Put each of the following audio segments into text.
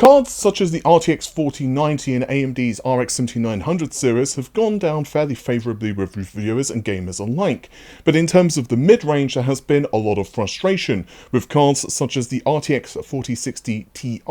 Cards such as the RTX 4090 and AMD's RX 7900 series have gone down fairly favourably with reviewers and gamers alike, but in terms of the mid-range there has been a lot of frustration, with cards such as the RTX 4060 Ti,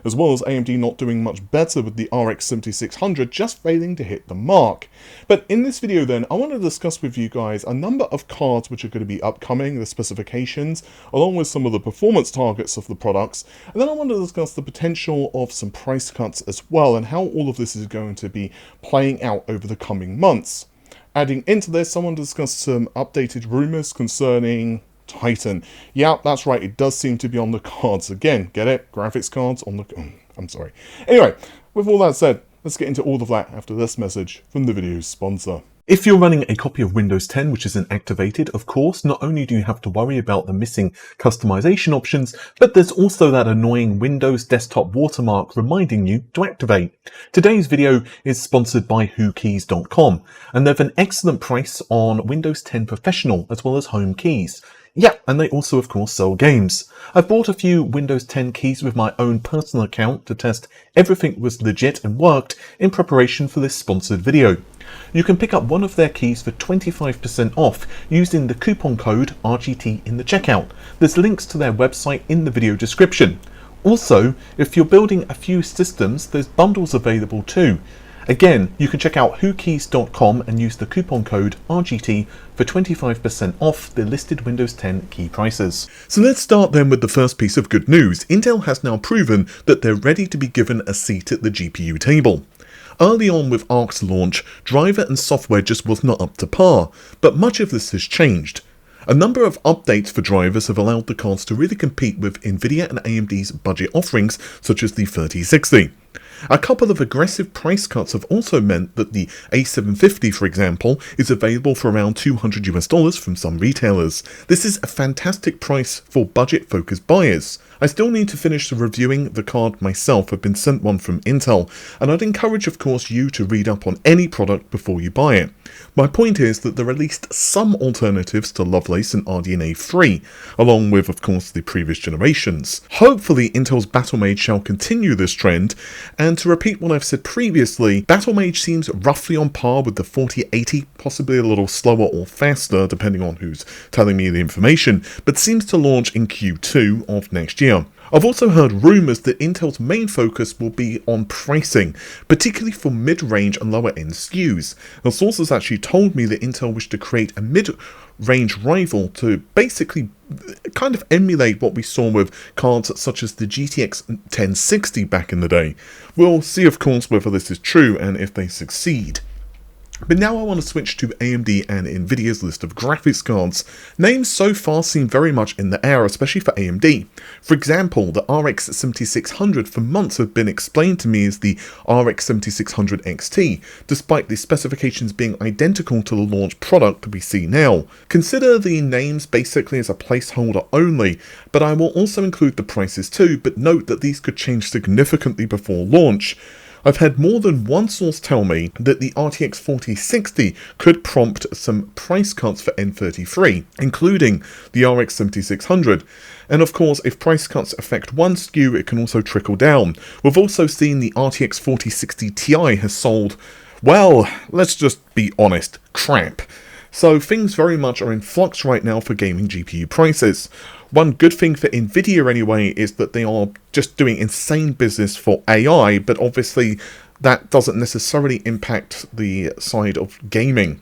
as well as AMD not doing much better with the RX 7600 just failing to hit the mark. But in this video then, I want to discuss with you guys a number of cards which are going to be upcoming, the specifications, along with some of the performance targets of the products, and then I want to discuss the potential of some price cuts as well, and how all of this is going to be playing out over the coming months. Adding into this, I want to discuss some updated rumours concerning Titan. Yeah, that's right, it does seem to be on the cards again. Get it? Graphics cards on the... I'm sorry. Anyway, with all that said, let's get into all of that after this message from the video's sponsor. If you're running a copy of Windows 10 which isn't activated, of course, not only do you have to worry about the missing customization options, but there's also that annoying Windows desktop watermark reminding you to activate. Today's video is sponsored by whokeys.com, and they've an excellent price on Windows 10 Professional as well as home keys. Yeah, and they also of course sell games. I've bought a few Windows 10 keys with my own personal account to test everything was legit and worked in preparation for this sponsored video. You can pick up one of their keys for 25% off using the coupon code RGT in the checkout. There's links to their website in the video description. Also, if you're building a few systems, there's bundles available too. Again, you can check out whokeys.com and use the coupon code RGT for 25% off the listed Windows 10 key prices. So let's start then with the first piece of good news. Intel has now proven that they're ready to be given a seat at the GPU table. Early on with Arc's launch, driver and software just was not up to par, but much of this has changed. A number of updates for drivers have allowed the cards to really compete with Nvidia and AMD's budget offerings, such as the 3060. A couple of aggressive price cuts have also meant that the A750, for example, is available for around $200 from some retailers. This is a fantastic price for budget-focused buyers. I still need to finish reviewing the card myself. I've been sent one from Intel, and I'd encourage, of course, you to read up on any product before you buy it. My point is that there are at least some alternatives to Lovelace and RDNA 3, along with, of course, the previous generations. Hopefully, Intel's Battlemage shall continue this trend, and to repeat what I've said previously, Battlemage seems roughly on par with the 4080, possibly a little slower or faster, depending on who's telling me the information, but seems to launch in Q2 of next year. I've also heard rumours that Intel's main focus will be on pricing, particularly for mid-range and lower-end SKUs. Now, sources actually told me that Intel wished to create a mid-range rival to basically kind of emulate what we saw with cards such as the GTX 1060 back in the day. We'll see, of course, whether this is true and if they succeed. But now I want to switch to AMD and Nvidia's list of graphics cards. Names so far seem very much in the air, especially for AMD. For example, the RX 7600 for months have been explained to me as the RX 7600 XT, despite the specifications being identical to the launch product that we see now. Consider the names basically as a placeholder only, but I will also include the prices too, but note that these could change significantly before launch. I've had more than one source tell me that the RTX 4060 could prompt some price cuts for N33, including the RX 7600. And of course, if price cuts affect one SKU, it can also trickle down. We've also seen the RTX 4060 Ti has sold, well, let's just be honest, crap. So things very much are in flux right now for gaming GPU prices. One good thing for Nvidia anyway is that they are just doing insane business for AI, but obviously that doesn't necessarily impact the side of gaming.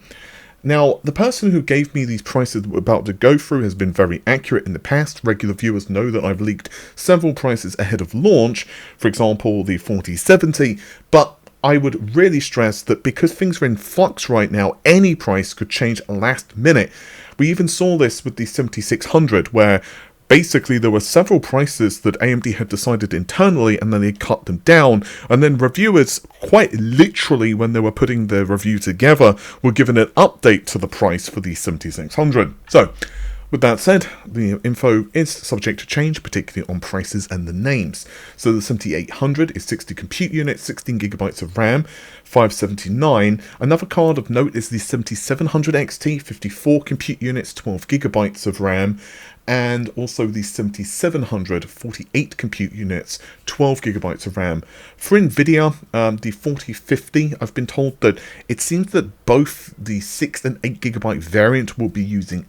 Now, the person who gave me these prices that we're about to go through has been very accurate in the past. Regular viewers know that I've leaked several prices ahead of launch, for example the 4070, but I would really stress that because things are in flux right now, any price could change last minute. We even saw this with the 7600, where basically there were several prices that AMD had decided internally and then they cut them down, and then reviewers, quite literally when they were putting their review together, were given an update to the price for the 7600. So, With that said, the info is subject to change, particularly on prices and the names. So the 7800 is 60 compute units, 16 gigabytes of RAM, 579. Another card of note is the 7700 XT, 54 compute units, 12 gigabytes of RAM, and also the 7700, 48 compute units, 12 gigabytes of RAM. For Nvidia, the 4050, I've been told that it seems that both the 6 and 8 gigabyte variant will be using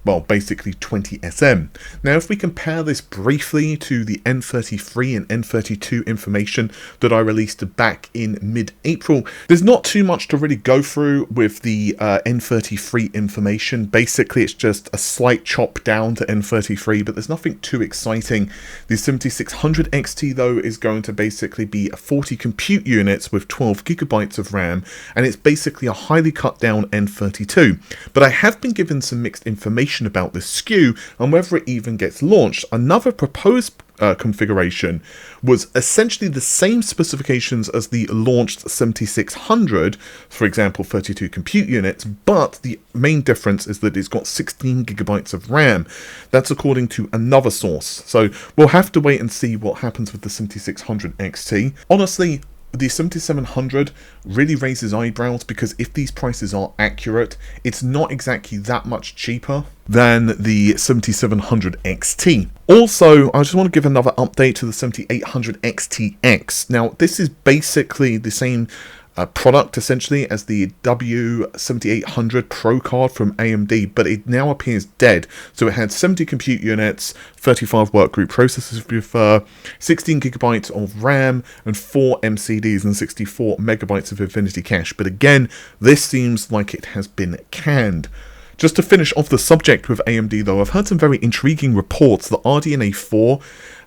well, basically 20 SM. Now, if we compare this briefly to the N33 and N32 information that I released back in mid-April, there's not too much to really go through with the N33 information. Basically, it's just a slight chop down to N33, but there's nothing too exciting. The 7600 XT, though, is going to basically be 40 compute units with 12 gigabytes of RAM, and it's basically a highly cut down N32. But I have been given some mixed information about this SKU and whether it even gets launched. Another proposed configuration was essentially the same specifications as the launched 7600, for example 32 compute units, but the main difference is that it's got 16 gigabytes of RAM. That's according to another source, so we'll have to wait and see what happens with the 7600 XT. Honestly, the 7700 really raises eyebrows because if these prices are accurate, it's not exactly that much cheaper than the 7700 XT. Also, I just want to give another update to the 7800 XTX. Now, this is basically the same product essentially as the W7800 Pro card from AMD, but it now appears dead. So it had 70 compute units, 35 workgroup processors if you prefer, 16 gigabytes of RAM, and 4 MCDs and 64 megabytes of Infinity Cache. But again, this seems like it has been canned. Just to finish off the subject with AMD though, I've heard some very intriguing reports that RDNA 4,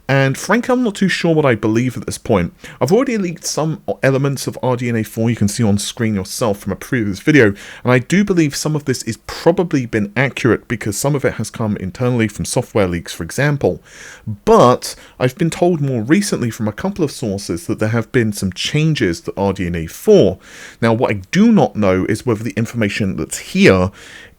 and frankly, I'm not too sure what I believe at this point. I've already leaked some elements of RDNA 4 you can see on screen yourself from a previous video, and I do believe some of this is probably been accurate because some of it has come internally from software leaks, for example. But I've been told more recently from a couple of sources that there have been some changes to RDNA 4. Now, what I do not know is whether the information that's here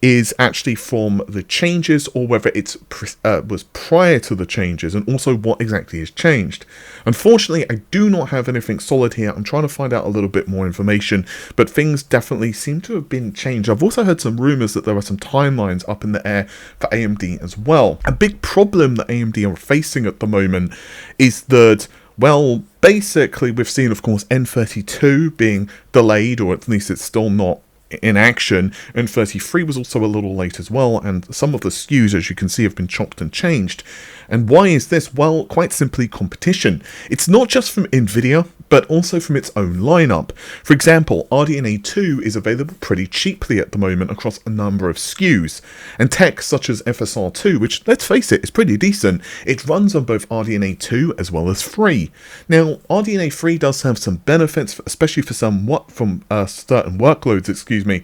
is actually from the changes or whether it was prior to the changes, and also what exactly has changed. Unfortunately, I do not have anything solid here. I'm trying to find out a little bit more information, but things definitely seem to have been changed. I've also heard some rumors that there are some timelines up in the air for AMD as well. A big problem that AMD are facing at the moment is that, well, basically we've seen, of course, N32 being delayed, or at least it's still not in action, and 33 was also a little late as well, and some of the SKUs, as you can see, have been chopped and changed. And why is this? Well, quite simply competition. It's not just from Nvidia, but also from its own lineup. For example, RDNA 2 is available pretty cheaply at the moment across a number of SKUs, and tech such as FSR2, which, let's face it, is pretty decent, it runs on both RDNA 2 as well as 3. Now, RDNA 3 does have some benefits, especially for certain workloads, excuse me,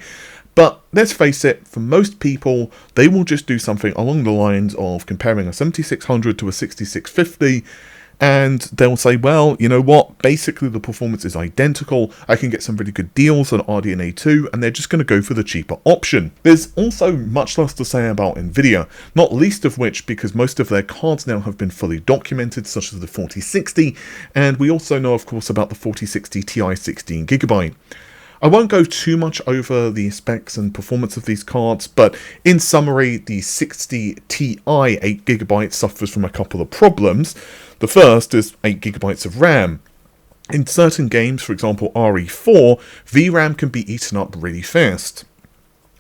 but let's face it, for most people, they will just do something along the lines of comparing a 7600 to a 6650, and they'll say, well, you know what, basically the performance is identical, I can get some really good deals on RDNA 2, and they're just going to go for the cheaper option. There's also much less to say about Nvidia, not least of which because most of their cards now have been fully documented, such as the 4060, and we also know, of course, about the 4060 Ti 16GB. I won't go too much over the specs and performance of these cards, but in summary, the 60 Ti 8GB suffers from a couple of problems. The first is 8GB of RAM. In certain games, for example RE4, VRAM can be eaten up really fast.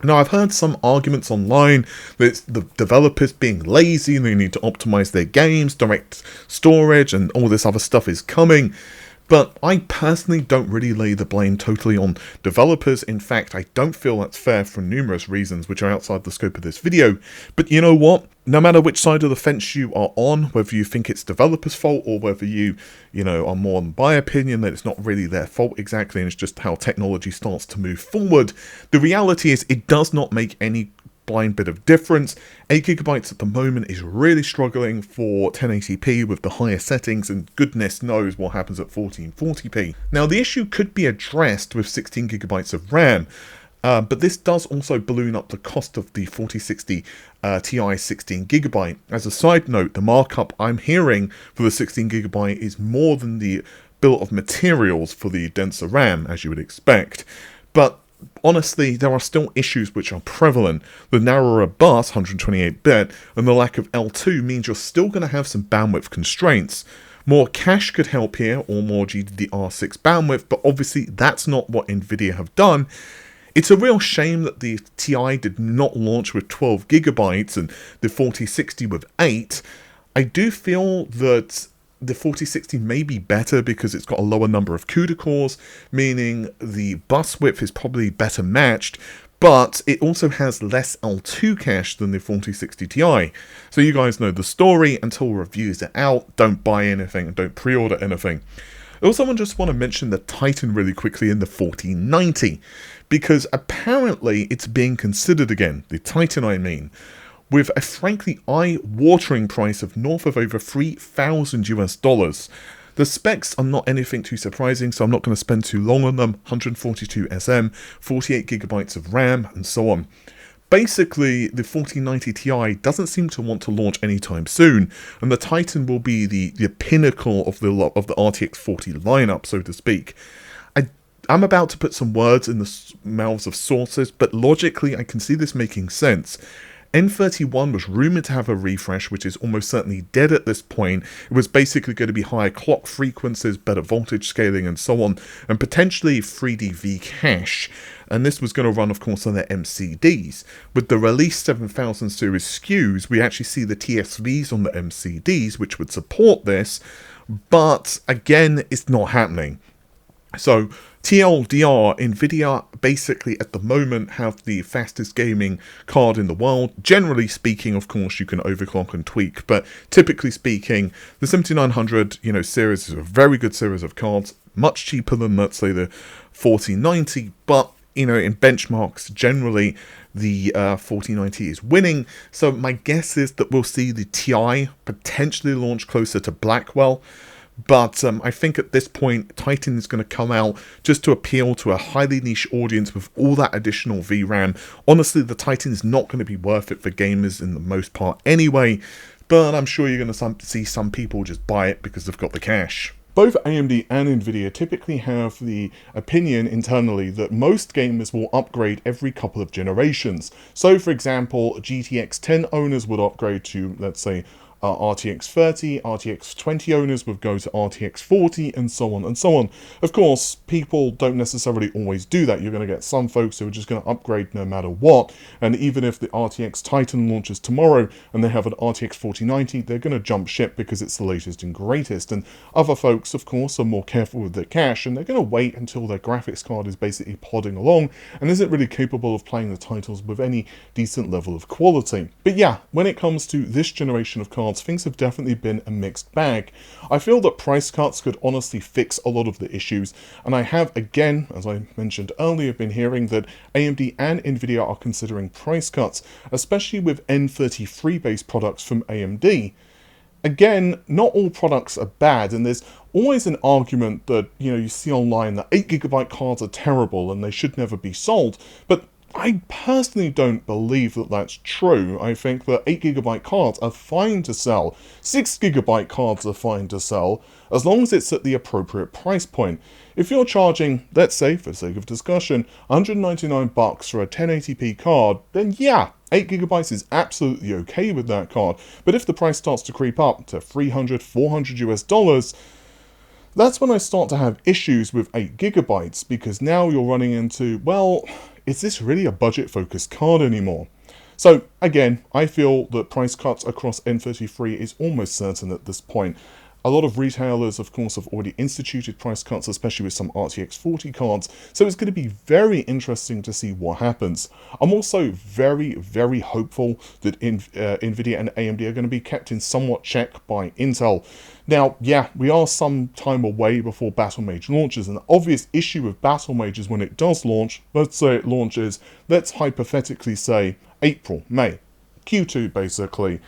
Now, I've heard some arguments online that it's the developers being lazy and they need to optimize their games, direct storage, and all this other stuff is coming. But I personally don't really lay the blame totally on developers. In fact, I don't feel that's fair for numerous reasons, which are outside the scope of this video. But you know what? No matter which side of the fence you are on, whether you think it's developers' fault or whether you are more on my opinion that it's not really their fault exactly and it's just how technology starts to move forward, the reality is it does not make any blind bit of difference. 8GB at the moment is really struggling for 1080p with the higher settings, and goodness knows what happens at 1440p. Now, the issue could be addressed with 16GB of RAM. But this does also balloon up the cost of the 4060 Ti 16GB. As a side note, the markup I'm hearing for the 16GB is more than the bill of materials for the denser RAM, as you would expect. But honestly, there are still issues which are prevalent. The narrower bus, 128-bit, and the lack of L2 means you're still going to have some bandwidth constraints. More cache could help here, or more GDDR6 bandwidth, but obviously that's not what Nvidia have done. It's a real shame that the Ti did not launch with 12GB and the 4060 with 8. I do feel that the 4060 may be better because it's got a lower number of CUDA cores, meaning the bus width is probably better matched, but it also has less L2 cache than the 4060 Ti. So you guys know the story. Until reviews are out, don't buy anything and don't pre-order anything. Also, I just want to mention the Titan really quickly in the 4090, because apparently it's being considered again, the Titan I mean, with a frankly eye-watering price of north of over $3,000 US. The specs are not anything too surprising, so I'm not going to spend too long on them. 142 SM, 48GB of RAM, and so on. Basically, the 4090 Ti doesn't seem to want to launch anytime soon, and the Titan will be the pinnacle of the RTX 40 lineup, so to speak. I'm about to put some words in the mouths of sources, but logically I can see this making sense. N31 was rumoured to have a refresh, which is almost certainly dead at this point. It was basically going to be higher clock frequencies, better voltage scaling, and so on, and potentially 3D cache. And this was going to run, of course, on their MCDs. With the release 7000 series SKUs, we actually see the TSVs on the MCDs, which would support this, but again, it's not happening. So, TLDR, Nvidia basically at the moment have the fastest gaming card in the world. Generally speaking, of course, you can overclock and tweak, but typically speaking, the 7900, series is a very good series of cards, much cheaper than, let's say, the 4090, but, in benchmarks, generally, the 4090 is winning. So my guess is that we'll see the Ti potentially launch closer to Blackwell. But I think at this point, Titan is going to come out just to appeal to a highly niche audience with all that additional VRAM. Honestly, the Titan is not going to be worth it for gamers in the most part anyway, but I'm sure you're going to see some people just buy it because they've got the cash. Both AMD and Nvidia typically have the opinion internally that most gamers will upgrade every couple of generations. So, for example, GTX 10 owners would upgrade to, let's say, RTX 30, RTX 20 owners would go to RTX 40, and so on and so on. Of course, people don't necessarily always do that. You're going to get some folks who are just going to upgrade no matter what, and even if the RTX Titan launches tomorrow and they have an RTX 4090, they're going to jump ship because it's the latest and greatest. And other folks, of course, are more careful with their cash, and they're going to wait until their graphics card is basically plodding along and isn't really capable of playing the titles with any decent level of quality. But yeah, when it comes to this generation of cards, things have definitely been a mixed bag. I feel that price cuts could honestly fix a lot of the issues, and I have, again, as I mentioned earlier, been hearing that AMD and Nvidia are considering price cuts, especially with N33 based products from AMD. Again, not all products are bad, and there's always an argument that, you see online that 8GB cards are terrible and they should never be sold, but I personally don't believe that that's true. I think that 8GB cards are fine to sell, 6GB cards are fine to sell, as long as it's at the appropriate price point. If you're charging, let's say, for sake of discussion, $199 for a 1080p card, then yeah, 8GB is absolutely okay with that card. But if the price starts to creep up to $300, $400 US, that's when I start to have issues with 8GB, because now you're running into, well, is this really a budget-focused card anymore? So again, I feel that price cuts across N33 is almost certain at this point. A lot of retailers, of course, have already instituted price cuts, especially with some RTX 40 cards, so it's going to be very interesting to see what happens. I'm also very, very hopeful that Nvidia and AMD are going to be kept in somewhat check by Intel. Now, yeah, we are some time away before Battlemage launches, and the obvious issue with Battlemage is when it does launch, let's say it launches, let's hypothetically say April, May, Q2 basically.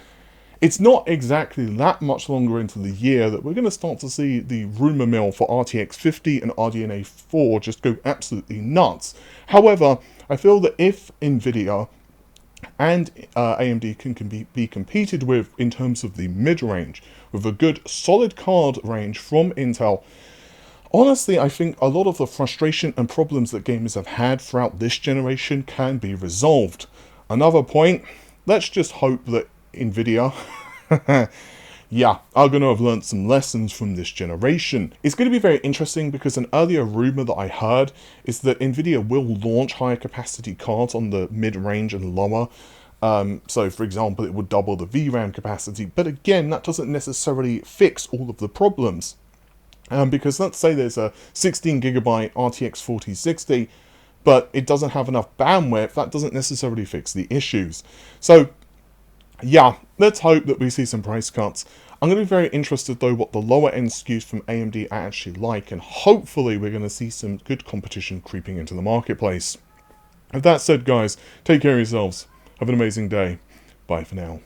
it's not exactly that much longer into the year that we're going to start to see the rumor mill for RTX 50 and RDNA 4 just go absolutely nuts. However, I feel that if Nvidia and AMD can be competed with in terms of the mid-range, with a good solid card range from Intel, honestly, I think a lot of the frustration and problems that gamers have had throughout this generation can be resolved. Another point, let's just hope that Nvidia yeah, are going to have learned some lessons from this generation. It's going to be very interesting because an earlier rumor that I heard is that Nvidia will launch higher capacity cards on the mid-range and lower. So for example, it would double the VRAM capacity, but again, that doesn't necessarily fix all of the problems. Because let's say there's a 16GB RTX 4060, but it doesn't have enough bandwidth, that doesn't necessarily fix the issues. So yeah, let's hope that we see some price cuts. I'm going to be very interested though what the lower end SKUs from AMD are actually like, and hopefully we're going to see some good competition creeping into the marketplace. With that said guys, take care of yourselves, have an amazing day, bye for now.